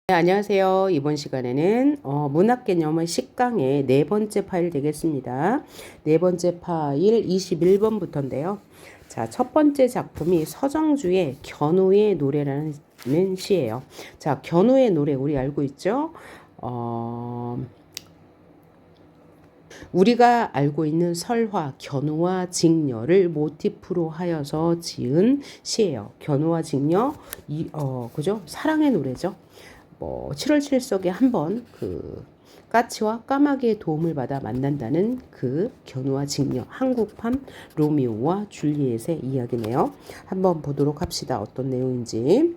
네, 안녕하세요. 이번 시간에는 문학 개념의 10강의 네 번째 파일 되겠습니다. 네 번째 파일 21번부터인데요. 자, 첫 번째 작품이 서정주의 견우의 노래라는 시예요. 자, 견우의 노래 우리 알고 있죠? 우리가 알고 있는 설화, 견우와 직녀를 모티프로 하여서 지은 시예요. 견우와 직녀, 그죠? 사랑의 노래죠. 7월 7석에 한번 까치와 까마귀의 도움을 받아 만난다는 그 견우와 직녀, 한국판 로미오와 줄리엣의 이야기네요. 한번 보도록 합시다. 어떤 내용인지.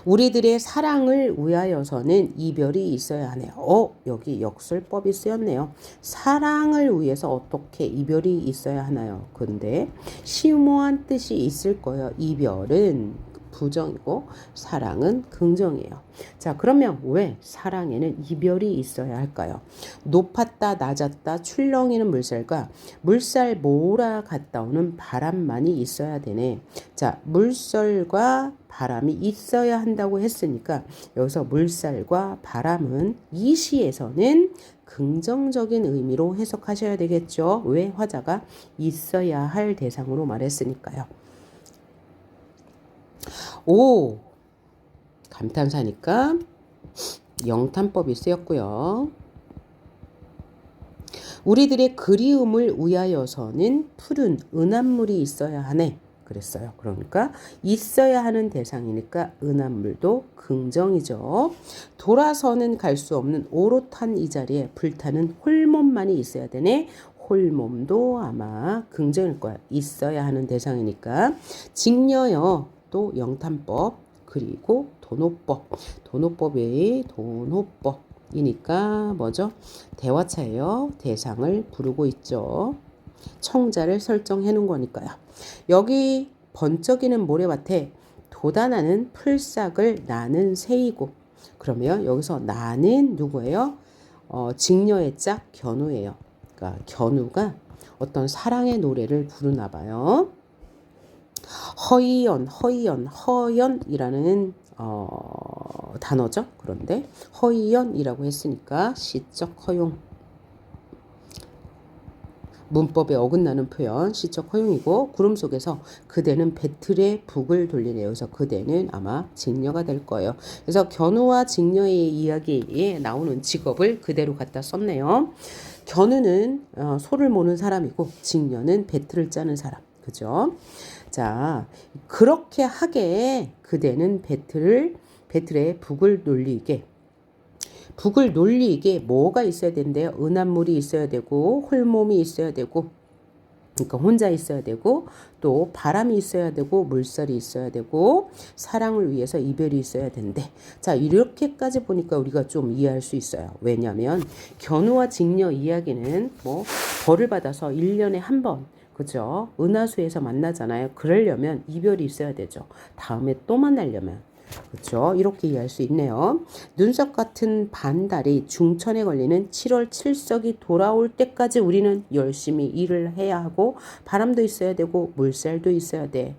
우리들의 사랑을 위하여서는 이별이 있어야 하네요. 여기 역설법이 쓰였네요. 사랑을 위해서 어떻게 이별이 있어야 하나요? 근데 심오한 뜻이 있을 거예요. 이별은 부정이고 사랑은 긍정이에요. 자, 그러면 왜 사랑에는 이별이 있어야 할까요? 높았다 낮았다 출렁이는 물살과 물살 몰아갔다 오는 바람만이 있어야 되네. 자, 물살과 바람이 있어야 한다고 했으니까 여기서 물살과 바람은 이 시에서는 긍정적인 의미로 해석하셔야 되겠죠. 왜? 화자가 있어야 할 대상으로 말했으니까요. 오, 감탄사니까 영탄법이 쓰였고요. 우리들의 그리움을 위하여서는 푸른 은합물이 있어야 하네. 그랬어요. 그러니까 있어야 하는 대상이니까 은합물도 긍정이죠. 돌아서는 갈 수 없는 오롯한 이 자리에 불타는 홀몸만이 있어야 되네. 홀몸도 아마 긍정일 거야. 있어야 하는 대상이니까. 직녀요. 또 영탄법 그리고 도노법. 도노법이 도노법이니까 뭐죠? 대화차예요. 대상을 부르고 있죠. 청자를 설정해 놓은 거니까요. 여기 번쩍이는 모래밭에 돋아나는 풀싹을 나는 새이고, 그러면 여기서 나는 누구예요? 직녀의 짝 견우예요. 그러니까 견우가 어떤 사랑의 노래를 부르나 봐요. 허연이라는 단어죠. 그런데 허연이라고 했으니까 시적 허용. 문법에 어긋나는 표현 시적 허용이고, 구름 속에서 그대는 배틀의 북을 돌리네요. 그래서 그대는 아마 직녀가 될 거예요. 그래서 견우와 직녀의 이야기에 나오는 직업을 그대로 갖다 썼네요. 견우는 소를 모는 사람이고 직녀는 배틀을 짜는 사람. 그죠? 자, 그렇게 하게 그대는 배틀의 북을 놀리게. 북을 놀리게 뭐가 있어야 된대요? 은합물이 있어야 되고 홀몸이 있어야 되고, 그러니까 혼자 있어야 되고, 또 바람이 있어야 되고 물살이 있어야 되고 사랑을 위해서 이별이 있어야 된대. 자, 이렇게까지 보니까 우리가 좀 이해할 수 있어요. 왜냐하면 견우와 직녀 이야기는 벌을 받아서 1년에 한 번, 그죠? 은하수에서 만나잖아요. 그러려면 이별이 있어야 되죠. 다음에 또 만나려면. 그렇죠. 이렇게 이해할 수 있네요. 눈썹 같은 반달이 중천에 걸리는 7월 7석이 돌아올 때까지 우리는 열심히 일을 해야 하고, 바람도 있어야 되고 물살도 있어야 돼.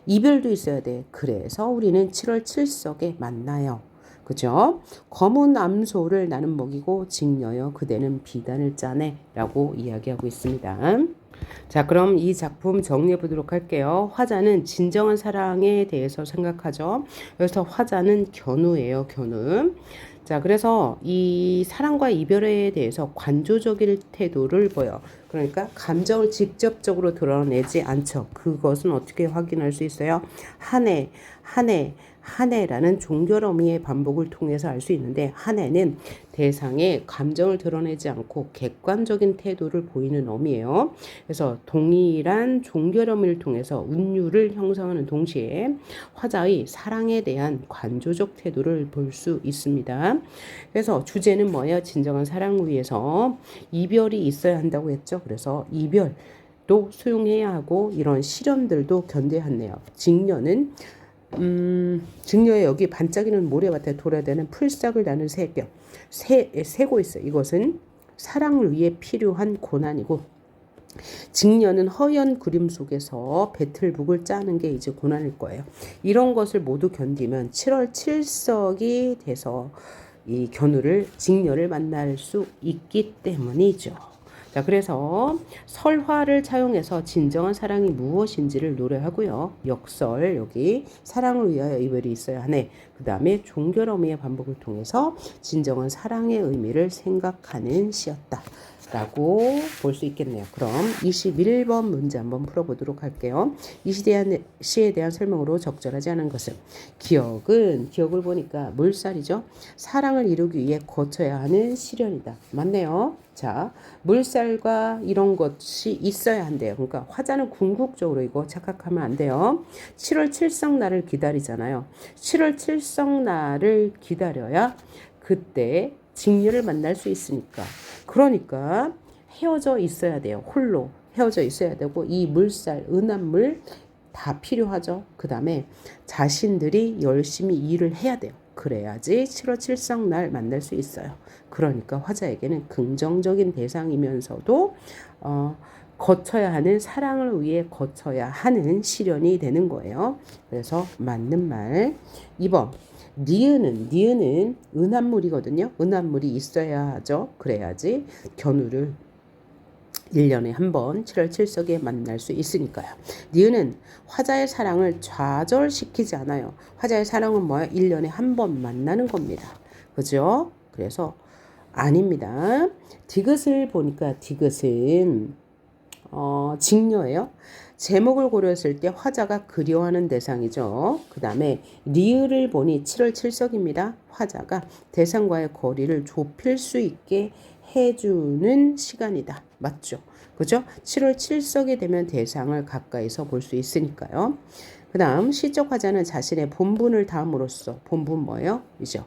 이별도 있어야 돼. 그래서 우리는 7월 7석에 만나요. 그죠? 검은 암소를 나는 먹이고 직녀여 그대는 비단을 짜네 라고 이야기하고 있습니다. 자, 그럼 이 작품 정리해 보도록 할게요. 화자는 진정한 사랑에 대해서 생각하죠. 그래서 화자는 견우예요, 견우. 자, 그래서 이 사랑과 이별에 대해서 관조적인 태도를 보여. 그러니까 감정을 직접적으로 드러내지 않죠. 그것은 어떻게 확인할 수 있어요? 한 해라는 종결 어미의 반복을 통해서 알 수 있는데, 한 해는 대상의 감정을 드러내지 않고 객관적인 태도를 보이는 어미예요. 그래서 동일한 종결 어미를 통해서 운율을 형성하는 동시에 화자의 사랑에 대한 관조적 태도를 볼 수 있습니다. 그래서 주제는 뭐예요? 진정한 사랑을 위해서 이별이 있어야 한다고 했죠. 그래서 이별도 수용해야 하고 이런 시련들도 견뎌야 하네요. 직녀는 직녀의 여기 반짝이는 모래밭에 돌아다니는 풀싹을 나는 새고 있어요. 이것은 사랑을 위해 필요한 고난이고, 직녀는 허연 그림 속에서 배틀북을 짜는 게 이제 고난일 거예요. 이런 것을 모두 견디면 7월 7석이 돼서 이 견우를 직녀를 만날 수 있기 때문이죠. 자, 그래서 설화를 차용해서 진정한 사랑이 무엇인지를 노래하고요. 역설 여기 사랑을 위하여 이별이 있어야 하네. 그 다음에 종결어미의 반복을 통해서 진정한 사랑의 의미를 생각하는 시였다. 라고 볼 수 있겠네요. 그럼 21번 문제 한번 풀어보도록 할게요. 이 시에 대한 설명으로 적절하지 않은 것은 기억을 보니까 물살이죠. 사랑을 이루기 위해 거쳐야 하는 시련이다. 맞네요. 자, 물살과 이런 것이 있어야 한대요. 그러니까 화자는 궁극적으로 이거 착각하면 안 돼요. 7월 7성 날을 기다리잖아요. 7월 7성 날을 기다려야 그때 직녀를 만날 수 있으니까. 그러니까 헤어져 있어야 돼요. 홀로 헤어져 있어야 되고 이 물살, 은한물 다 필요하죠. 그 다음에 자신들이 열심히 일을 해야 돼요. 그래야지 7월 7성 날 만날 수 있어요. 그러니까 화자에게는 긍정적인 대상이면서도 거쳐야 하는 사랑을 위해 거쳐야 하는 시련이 되는 거예요. 그래서 맞는 말 2번 니은은 은한물이거든요. 은한물이 있어야 하죠. 그래야지 견우를 1년에 한 번 7월 7석에 만날 수 있으니까요. 니은은 화자의 사랑을 좌절시키지 않아요. 화자의 사랑은 뭐예요? 1년에 한 번 만나는 겁니다. 그죠? 그래서 아닙니다. 디귿을 보니까 디귿은 직녀예요. 제목을 고려했을 때 화자가 그리워하는 대상이죠. 그 다음에 리을을 보니 7월 7석입니다. 화자가 대상과의 거리를 좁힐 수 있게 해주는 시간이다. 맞죠? 그죠? 7월 7석이 되면 대상을 가까이서 볼 수 있으니까요. 그 다음 시적 화자는 자신의 본분을 다함으로써 본분 뭐예요? 이죠.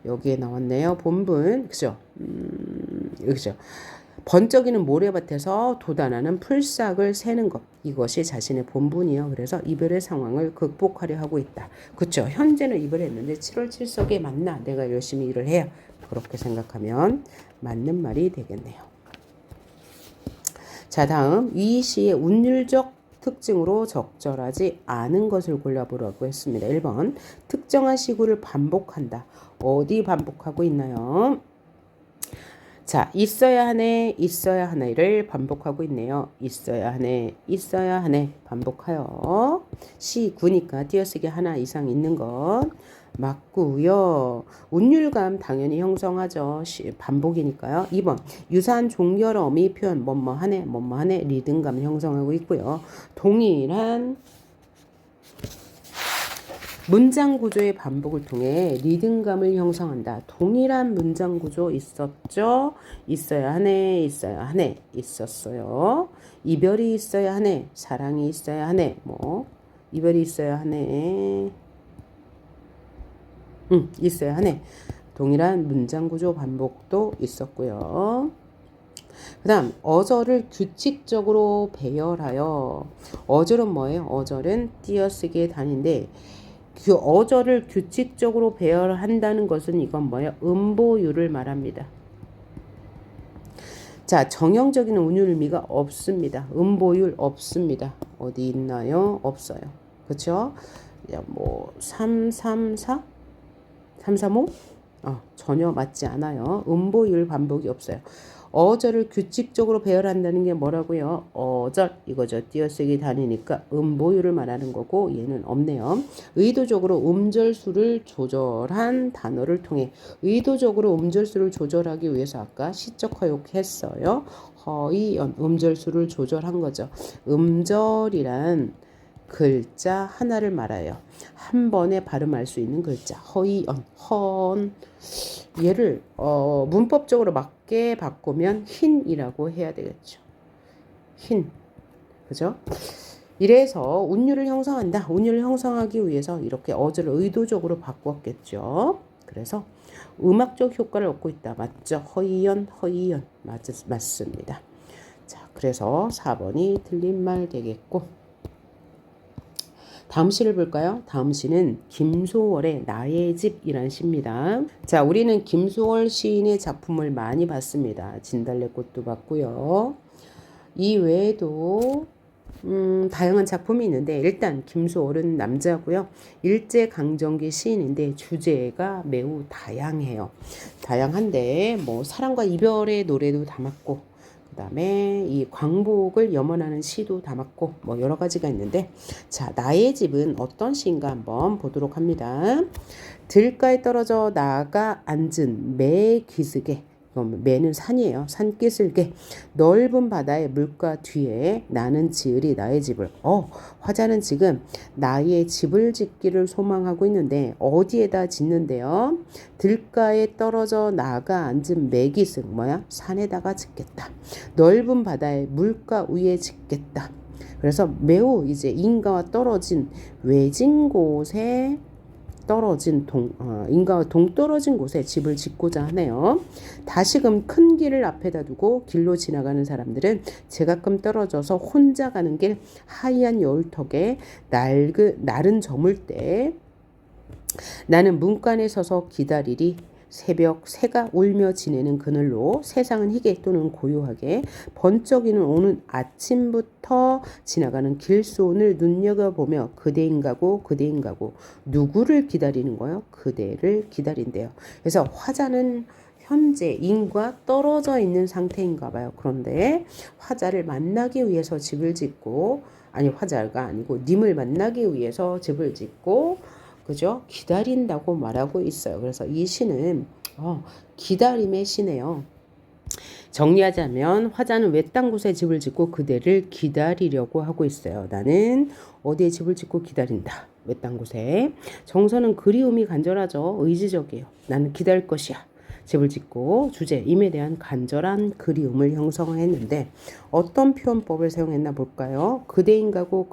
여기에 나왔네요. 본분 그죠? 그죠? 번쩍이는 모래밭에서 돋아나는 풀싹을 세는 것. 이것이 자신의 본분이요. 그래서 이별의 상황을 극복하려 하고 있다. 그렇죠. 현재는 이별했는데 7월 7석에 만나 내가 열심히 일을 해야. 그렇게 생각하면 맞는 말이 되겠네요. 자, 다음 이 시의 운율적 특징으로 적절하지 않은 것을 골라보라고 했습니다. 1번 특정한 시구를 반복한다. 어디 반복하고 있나요? 자, 있어야 하네, 있어야 하네를 반복하고 있네요. 있어야 하네, 있어야 하네 반복하여. 시구니까 띄어쓰기 하나 이상 있는 것 맞고요. 운율감 당연히 형성하죠. 반복이니까요. 2번 유사한 종결어미 표현 뭐뭐하네, 뭐뭐하네 리듬감 형성하고 있고요. 동일한 문장 구조의 반복을 통해 리듬감을 형성한다. 동일한 문장 구조 있었죠? 있어야 하네, 있어야 하네, 있었어요. 이별이 있어야 하네, 사랑이 있어야 하네, 이별이 있어야 하네, 있어야 하네. 동일한 문장 구조 반복도 있었고요. 그 다음 어절을 규칙적으로 배열하여. 어절은 뭐예요? 어절은 띄어쓰기의 단위인데 그 어절을 규칙적으로 배열한다는 것은 이건 뭐예요? 음보율을 말합니다. 자, 정형적인 운율미가 없습니다. 음보율 없습니다. 어디 있나요? 없어요. 그렇죠? 334? 335? 전혀 맞지 않아요. 음보율 반복이 없어요. 어절을 규칙적으로 배열한다는 게 뭐라고요? 어절 이거죠. 띄어쓰기 단위니까 음보율을 말하는 거고 얘는 없네요. 의도적으로 음절수를 조절한 단어를 통해 의도적으로 음절수를 조절하기 위해서 아까 시적 허용했어요. 허이연 음절수를 조절한 거죠. 음절이란 글자 하나를 말아요. 한 번에 발음할 수 있는 글자 허이언 헌 얘를 문법적으로 맞게 바꾸면 흰이라고 해야 되겠죠. 흰 그죠? 이래서 운율을 형성한다. 운율을 형성하기 위해서 이렇게 어조를 의도적으로 바꿨겠죠. 그래서 음악적 효과를 얻고 있다. 맞죠? 허이연 맞습니다. 자, 그래서 4번이 틀린 말 되겠고 다음 시를 볼까요? 다음 시는 김소월의 나의 집이란 시입니다. 자, 우리는 김소월 시인의 작품을 많이 봤습니다. 진달래꽃도 봤고요. 이 외에도 다양한 작품이 있는데 일단 김수월은 남자고요. 일제강점기 시인인데 주제가 매우 다양해요. 다양한데 뭐 사랑과 이별의 노래도 담았고 그다음에 이 광복을 염원하는 시도 담았고 뭐 여러 가지가 있는데 자 나의 집은 어떤 시인가 한번 보도록 합니다. 들가에 떨어져 나가 앉은 매 기슭에 매는 산이에요. 산기슭에 넓은 바다의 물가 뒤에 나는 지으리 나의 집을. 화자는 지금 나의 집을 짓기를 소망하고 있는데 어디에다 짓는데요? 들가에 떨어져 나가 앉은 매기슭 뭐야? 산에다가 짓겠다. 넓은 바다의 물가 위에 짓겠다. 그래서 매우 이제 인가와 떨어진 외진 곳에 떨어진 인가와 동떨어진 곳에 집을 짓고자 하네요. 다시금 큰 길을 앞에다 두고 길로 지나가는 사람들은 제가끔 떨어져서 혼자 가는 길 하얀 여울턱에 날은 저물 때 나는 문간에 서서 기다리리. 새벽 새가 울며 지내는 그늘로 세상은 희게 또는 고요하게 번쩍이는 오는 아침부터 지나가는 길손을 눈여겨보며 그대인가고 누구를 기다리는 거요? 그대를 기다린대요. 그래서 화자는 현재 인과 떨어져 있는 상태인가 봐요. 그런데 화자를 만나기 위해서 집을 짓고 화자가 아니고 님을 만나기 위해서 집을 짓고 그죠? 기다린다고 말하고 있어요. 그래서 이 시는 기다림의 시네요. 정리하자면 화자는 외딴 곳에 집을 짓고 그대를 기다리려고 하고 있어요. 나는 어디에 집을 짓고 기다린다. 외딴 곳에. 정서는 그리움이 간절하죠. 의지적이에요. 나는 기다릴 것이야. 집을 짓고 주제 임에 대한 간절한 그리움을 형성했는데 어떤 표현법을 사용했나 볼까요? 그대인가고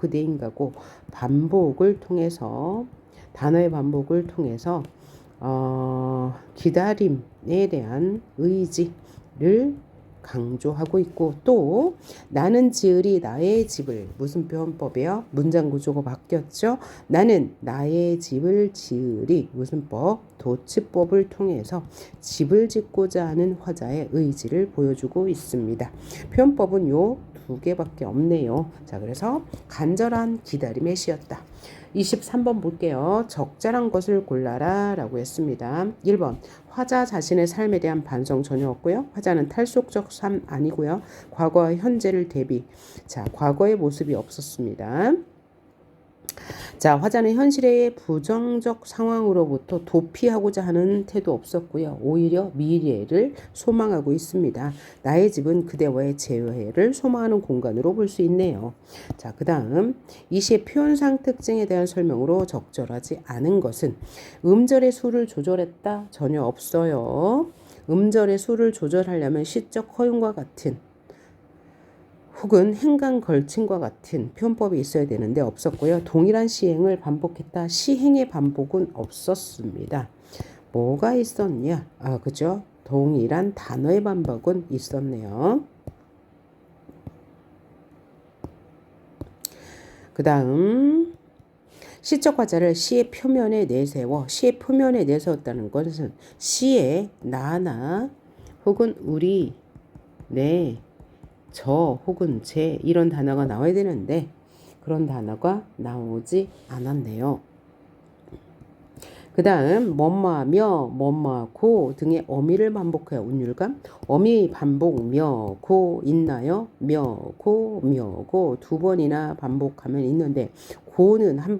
반복을 통해서 단어의 반복을 통해서 기다림에 대한 의지를 강조하고 있고 또 나는 지으리 나의 집을 무슨 표현법이에요? 문장 구조가 바뀌었죠. 나는 나의 집을 지으리 무슨 법? 도치법을 통해서 집을 짓고자 하는 화자의 의지를 보여주고 있습니다. 표현법은 요 두 개밖에 없네요. 자, 그래서 간절한 기다림의 시였다. 23번 볼게요. 적절한 것을 골라라 라고 했습니다. 1번 화자 자신의 삶에 대한 반성 전혀 없고요. 화자는 탈속적 삶 아니고요. 과거와 현재를 대비. 자, 과거의 모습이 없었습니다. 자, 화자는 현실의 부정적 상황으로부터 도피하고자 하는 태도 없었고요. 오히려 미래를 소망하고 있습니다. 나의 집은 그대와의 재회를 소망하는 공간으로 볼 수 있네요. 자, 그 다음 이 시의 표현상 특징에 대한 설명으로 적절하지 않은 것은 음절의 수를 조절했다? 전혀 없어요. 음절의 수를 조절하려면 시적 허용과 같은 혹은 행간 걸침과 같은 표현법이 있어야 되는데 없었고요. 동일한 시행을 반복했다. 시행의 반복은 없었습니다. 뭐가 있었냐? 그죠? 동일한 단어의 반복은 있었네요. 그 다음 시적 화자를 시의 표면에 내세워 시의 표면에 내세웠다는 것은 시에 나나 혹은 우리, 내, 저 혹은 제 이런 단어가 나와야 되는데 그런 단어가 나오지 않았네요. 그 다음 뭐뭐하며 뭐뭐하고 등의 어미를 반복해요. 운율감 어미 반복 며 있나요? 며 두 번이나 반복하면 있는데 고는 한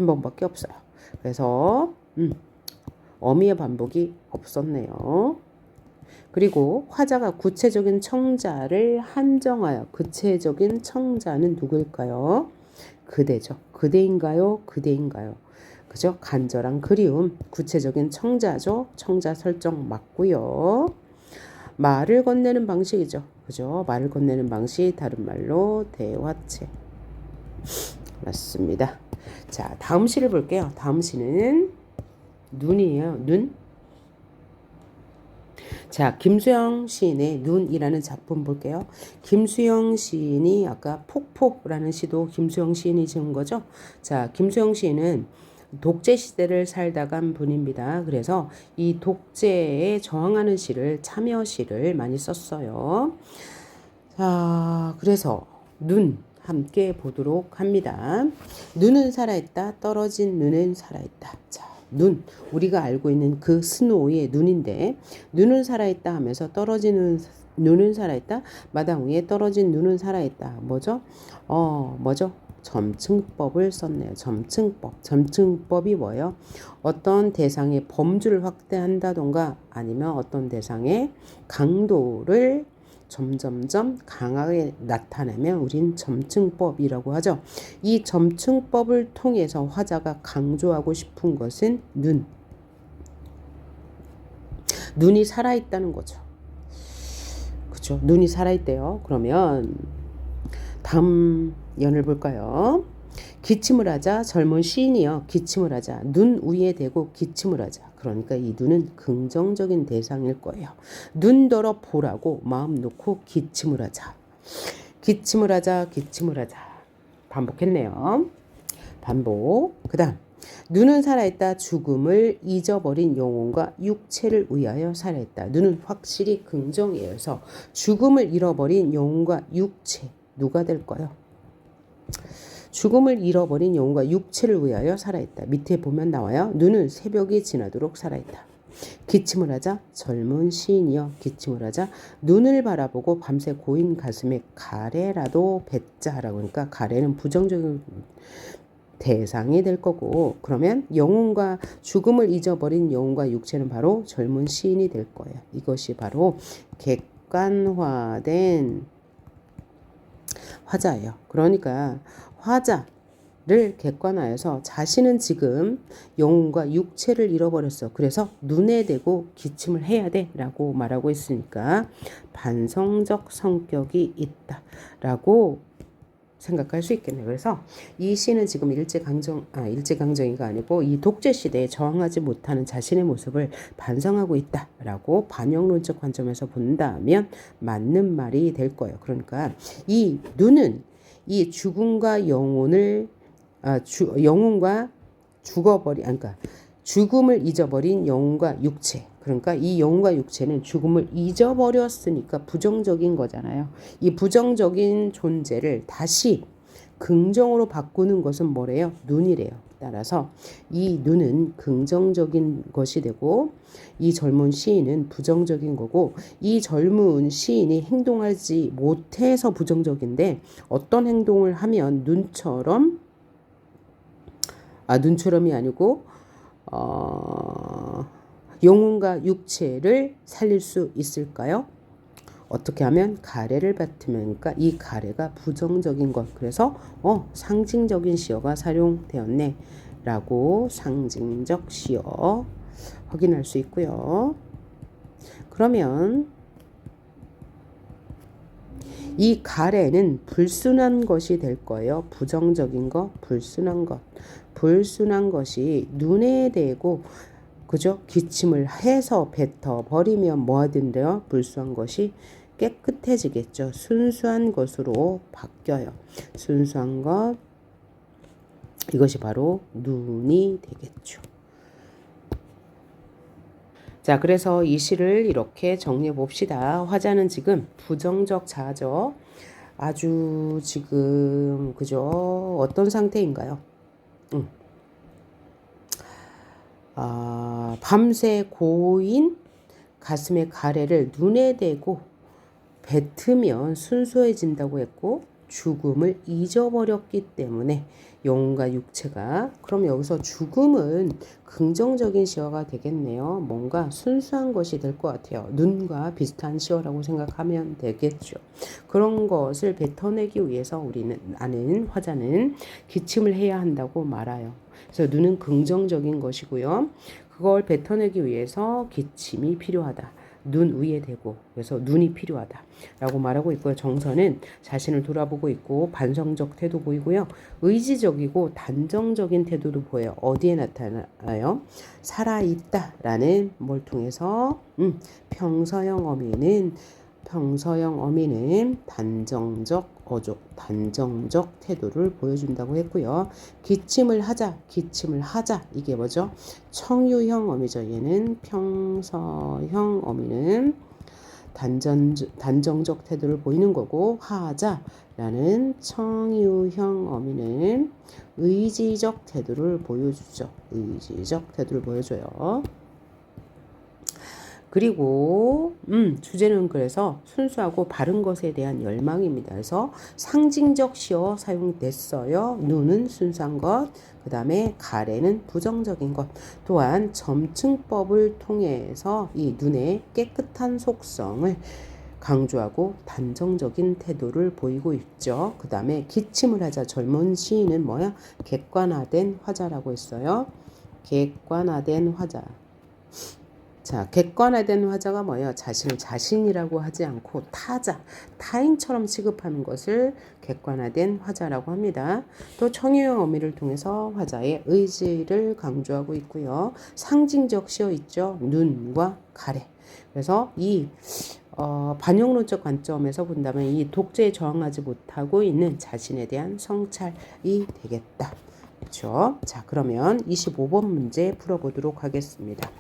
번밖에 없어요. 그래서 어미의 반복이 없었네요. 그리고 화자가 구체적인 청자를 한정하여 구체적인 청자는 누구일까요? 그대죠. 그대인가요? 그죠? 간절한 그리움 구체적인 청자죠. 청자 설정 맞고요. 말을 건네는 방식이죠. 그죠? 말을 건네는 방식 다른 말로 대화체 맞습니다. 자, 다음 시를 볼게요. 다음 시는 눈이에요. 눈. 자, 김수영 시인의 눈이라는 작품 볼게요. 김수영 시인이 아까 폭포라는 시도 김수영 시인이 지은 거죠. 자, 김수영 시인은 독재 시대를 살다 간 분입니다. 그래서 이 독재에 저항하는 시를 참여 시를 많이 썼어요. 자, 그래서 눈 함께 보도록 합니다. 눈은 살아있다. 떨어진 눈은 살아있다. 자, 눈. 우리가 알고 있는 그 스노우의 눈인데, 눈은 살아있다 하면서 떨어지는 눈은 살아있다. 마당 위에 떨어진 눈은 살아있다. 뭐죠? 뭐죠? 점층법을 썼네요. 점층법. 점층법이 뭐예요? 어떤 대상의 범주를 확대한다던가 아니면 어떤 대상의 강도를 점점점 강하게 나타내면 우린 점층법이라고 하죠. 이 점층법을 통해서 화자가 강조하고 싶은 것은 눈. 눈이 살아있다는 거죠. 그렇죠? 눈이 살아있대요. 그러면 다음 연을 볼까요? 기침을 하자. 젊은 시인이여 기침을 하자. 눈 위에 대고 기침을 하자. 그러니까 이 눈은 긍정적인 대상일 거예요. 눈더러 보라고 마음 놓고 기침을 하자. 기침을 하자. 기침을 하자. 반복했네요. 반복. 그 다음 눈은 살아있다. 죽음을 잊어버린 영혼과 육체를 위하여 살아있다. 눈은 확실히 긍정이에요. 그래서 죽음을 잃어버린 영혼과 육체 누가 될까요? 죽음을 잃어버린 영혼과 육체를 위하여 살아있다. 밑에 보면 나와요. 눈은 새벽이 지나도록 살아있다. 기침을 하자. 젊은 시인이여 기침을 하자. 눈을 바라보고 밤새 고인 가슴에 가래라도 뱉자 라고. 그러니까 가래는 부정적인 대상이 될 거고, 그러면 영혼과 죽음을 잊어버린 영혼과 육체는 바로 젊은 시인이 될 거예요. 이것이 바로 객관화된 화자예요. 그러니까 화자를 객관화해서 자신은 지금 영혼과 육체를 잃어버렸어. 그래서 눈에 대고 기침을 해야 돼 라고 말하고 있으니까 반성적 성격이 있다 라고 생각할 수 있겠네요. 그래서 이 시는 지금 일제강점기가 아니고 이 독재시대에 저항하지 못하는 자신의 모습을 반성하고 있다라고 반영론적 관점에서 본다면 맞는 말이 될 거예요. 그러니까 이 눈은 이 죽음과 영혼을 영혼과 그러니까 죽음을 잊어버린 영혼과 육체. 그러니까 이 영혼과 육체는 죽음을 잊어버렸으니까 부정적인 거잖아요. 이 부정적인 존재를 다시 긍정으로 바꾸는 것은 뭐래요? 눈이래요. 따라서 이 눈은 긍정적인 것이 되고 이 젊은 시인은 부정적인 거고, 이 젊은 시인이 행동하지 못해서 부정적인데 어떤 행동을 하면 눈처럼이 아니고 영혼과 육체를 살릴 수 있을까요? 어떻게 하면 가래를 뱉으면, 그러니까 이 가래가 부정적인 것. 그래서 상징적인 시어가 사용되었네 라고 상징적 시어 확인할 수 있고요. 그러면 이 가래는 불순한 것이 될 거예요. 부정적인 것, 불순한 것. 불순한 것이 눈에 대고 그죠? 기침을 해서 뱉어 버리면 뭐 하던데요? 불순한 것이 깨끗해지겠죠. 순수한 것으로 바뀌어요. 순수한 것, 이것이 바로 눈이 되겠죠. 자, 그래서 이 시를 이렇게 정리해 봅시다. 화자는 지금 부정적 자아죠. 아주 지금 그죠? 어떤 상태인가요? 밤새 고인 가슴의 가래를 눈에 대고 뱉으면 순수해진다고 했고, 죽음을 잊어버렸기 때문에 영혼과 육체가, 그럼 여기서 죽음은 긍정적인 시어가 되겠네요. 뭔가 순수한 것이 될 것 같아요. 눈과 비슷한 시어라고 생각하면 되겠죠. 그런 것을 뱉어내기 위해서 나는 화자는 기침을 해야 한다고 말아요. 그래서 눈은 긍정적인 것이고요. 그걸 뱉어내기 위해서 기침이 필요하다. 눈 위에 대고, 그래서 눈이 필요하다 라고 말하고 있고요. 정서는 자신을 돌아보고 있고 반성적 태도 보이고요. 의지적이고 단정적인 태도도 보여요. 어디에 나타나요? 살아있다 라는 뭘 통해서 평서형 어미는 단정적 태도를 보여준다고 했고요. 기침을 하자. 이게 뭐죠? 청유형 어미죠. 얘는 평서형 어미는 단정적 태도를 보이는 거고, 하자라는 청유형 어미는 의지적 태도를 보여주죠. 의지적 태도를 보여줘요. 그리고 주제는 그래서 순수하고 바른 것에 대한 열망입니다. 그래서 상징적 시어 사용됐어요. 누는 순수한 것, 그 다음에 가래는 부정적인 것. 또한 점층법을 통해서 이 눈의 깨끗한 속성을 강조하고 단정적인 태도를 보이고 있죠. 그 다음에 기침을 하자. 젊은 시인은 뭐야? 객관화된 화자라고 했어요. 객관화된 화자. 자, 객관화된 화자가 뭐예요? 자신을 자신이라고 하지 않고 타자, 타인처럼 취급하는 것을 객관화된 화자라고 합니다. 또 청유형 어미를 통해서 화자의 의지를 강조하고 있고요. 상징적 시어 있죠. 눈과 가래. 그래서 이 반영론적 관점에서 본다면 이 독재에 저항하지 못하고 있는 자신에 대한 성찰이 되겠다. 그렇죠? 자, 그러면 25번 문제 풀어보도록 하겠습니다.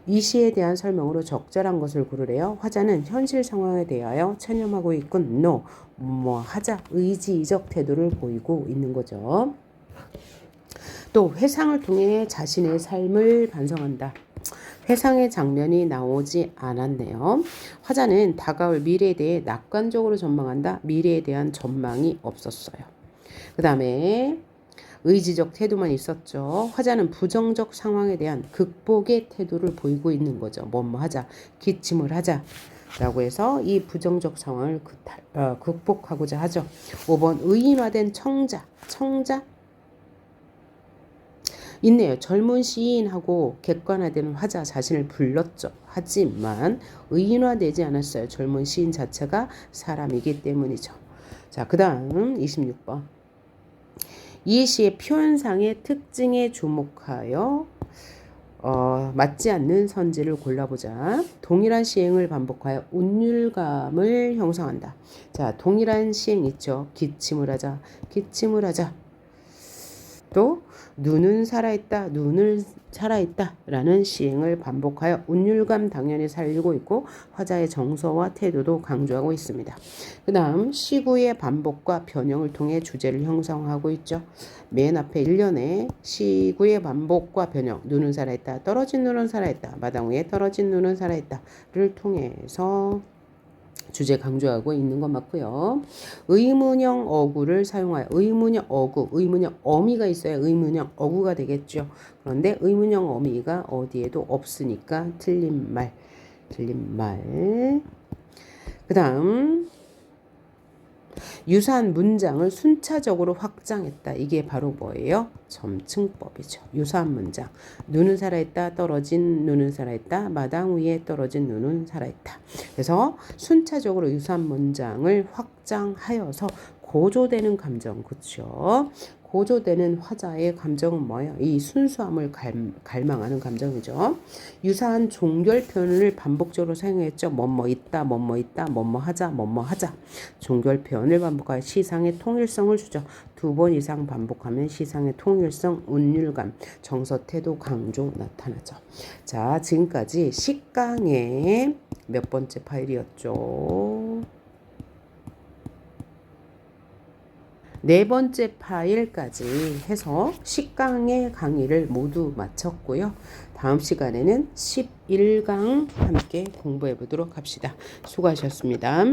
이 시에 대한 설명으로 적절한 것을 고르래요. 화자는 현실 상황에 대하여 체념하고 있군. No. 하자. 의지적 태도를 보이고 있는 거죠. 또 회상을 통해 자신의 삶을 반성한다. 회상의 장면이 나오지 않았네요. 화자는 다가올 미래에 대해 낙관적으로 전망한다. 미래에 대한 전망이 없었어요. 그 다음에 의지적 태도만 있었죠. 화자는 부정적 상황에 대한 극복의 태도를 보이고 있는 거죠. 하자, 기침을 하자 라고 해서 이 부정적 상황을 극복하고자 하죠. 5번 의인화된 청자 있네요. 젊은 시인하고 객관화되는 화자 자신을 불렀죠. 하지만 의인화되지 않았어요. 젊은 시인 자체가 사람이기 때문이죠. 자, 그 다음 26번. 이 시의 표현상의 특징에 주목하여 맞지 않는 선지를 골라보자. 동일한 시행을 반복하여 운율감을 형성한다. 자, 동일한 시행 있죠. 기침을 하자. 또 눈은 살아있다. 라는 시행을 반복하여 운율감 당연히 살리고 있고 화자의 정서와 태도도 강조하고 있습니다. 그 다음 시구의 반복과 변형을 통해 주제를 형성하고 있죠. 맨 앞에 1년에 시구의 반복과 변형, 눈은 살아있다, 떨어진 눈은 살아있다, 마당 위에 떨어진 눈은 살아있다를 통해서 주제 강조하고 있는 것 맞고요. 의문형 어구를 사용하여 의문형 어미가 있어야 의문형 어구가 되겠죠. 그런데 의문형 어미가 어디에도 없으니까 틀린 말. 그 다음 유사한 문장을 순차적으로 확장했다. 이게 바로 뭐예요? 점층법이죠. 유사한 문장. 눈은 살아있다. 떨어진 눈은 살아있다. 마당 위에 떨어진 눈은 살아있다. 그래서 순차적으로 유사한 문장을 확장하여서 고조되는 감정. 그렇죠? 고조되는 화자의 감정은 뭐예요? 이 순수함을 갈망하는 감정이죠. 유사한 종결 표현을 반복적으로 사용했죠. 있다, 하자. 종결 표현을 반복하여 시상의 통일성을 주죠. 2번 이상 반복하면 시상의 통일성, 운율감, 정서, 태도, 강조 나타나죠. 자, 지금까지 식강의 몇 번째 파일이었죠? 4번째 파일까지 해서 식강의 강의를 모두 마쳤고요. 다음 시간에는 11강 함께 공부해 보도록 합시다. 수고하셨습니다.